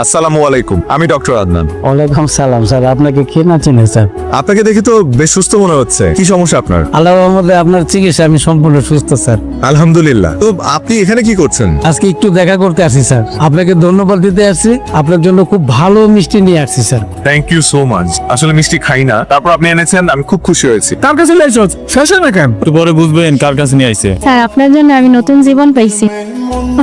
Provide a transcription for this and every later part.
আসসালামু আলাইকুম, আমি ডক্টর আদনান। ওয়ালাইকুম সালাম স্যার, আপনাকে কে না চিনে স্যার? আপনাকে দেখে তো বেশ সুস্থ মনে হচ্ছে। কি সমস্যা আপনার? আল্লাহ রহমতে আপনার চিকিৎসা আমি সম্পূর্ণ সুস্থ স্যার। আলহামদুলিল্লাহ। তো আপনি এখানে কি করছেন? আজকে একটু দেখা করতে আসছি স্যার, আপনাকে ধন্যবাদ দিতে আসছি। আপনার জন্য খুব ভালো মিষ্টি নিয়ে আসছি sir. Thank you so much. আসলে মিষ্টি খাই না, তারপর আপনি এনেছেন, আমি খুব খুশি হয়েছি। কার কাছে লাইছো শেষ না কেন? একটু পরে বুঝবেন কার কাছে নিয়ে আইছে। স্যার আপনার জন্য আমি নতুন জীবন পাইছি।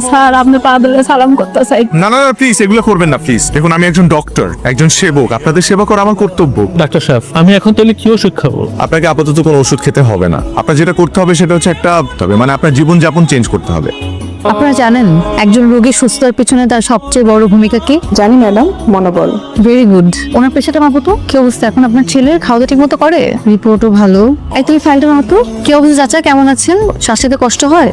স্যার আপনি পা ধরে সালাম করতে চাই। না না প্লিজ এগুলো করবেন না প্লিজ। দেখুন আমি একজন ডক্টর, একজন সেবক, আপনাদের সেবা করা আমার কর্তব্য। ডাক্তার সাহেব, আমি এখন তাহলে কি ওষুধ খাবো? আপনাকে আপাতত কোনো ওষুধ খেতে হবে না। আপনার যেটা করতে হবে সেটা হচ্ছে মানে আপনার জীবনযাপন চেঞ্জ করতে হবে। আপনারা জানেন একজন রোগী সুস্থতার পিছনে তার সবচেয়ে বড় ভূমিকা কি? জানি ম্যাডাম, মনোবল। Very good. ওনার পেশাটা মাপো তো, কি অবস্থা এখন আপনার ছেলের? খাওয়া দাওয়া ঠিক মতো করে? রিপোর্টও ভালো। এই তুমি ফাইলটা মাপো। কি অবস্থা চাচা, কেমন আছেন? শ্বাস নিতে কষ্ট হয়?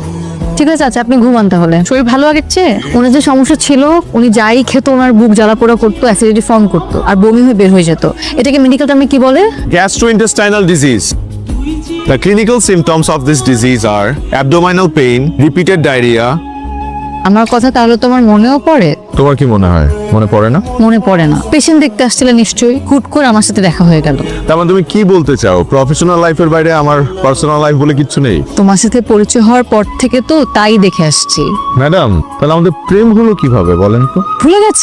ঠিক আছে চাচা, আপনি ঘুমান তাহলে। শরীর ভালো আগের চেয়ে? ওনার যে সমস্যা ছিল, উনি যাই খেত ওনার বুক জ্বালা পোড়া করতো, অ্যাসিডিটি ফর্ম করতো আর বমি হয়ে বের হয়ে যেত। এটাকে মেডিকেল টার্মে কি বলে? Gastrointestinal disease. The clinical symptoms of this disease are abdominal pain, repeated diarrhea. আমার কথা তাহলে তোমার মনেও পড়ে? তোমার কি মনে হয় মনে পড়ে না? মনে পড়ে না। পেশেন্ট দেখতে আসছিলে নিশ্চয়ই, হুট করে আমার সাথে দেখা হয়ে গেল। তার মানে তুমি কি বলতে চাও প্রফেশনাল লাইফের বাইরে আমার পার্সোনাল লাইফ বলে কিচ্ছু নেই? তোমার সাথে পরিচয় হওয়ার পর থেকে তো তাই দেখে আসছি। ম্যাডাম, তাহলে আমাদের প্রেম হলো কিভাবে বলেন তো? ভুলে গেছে?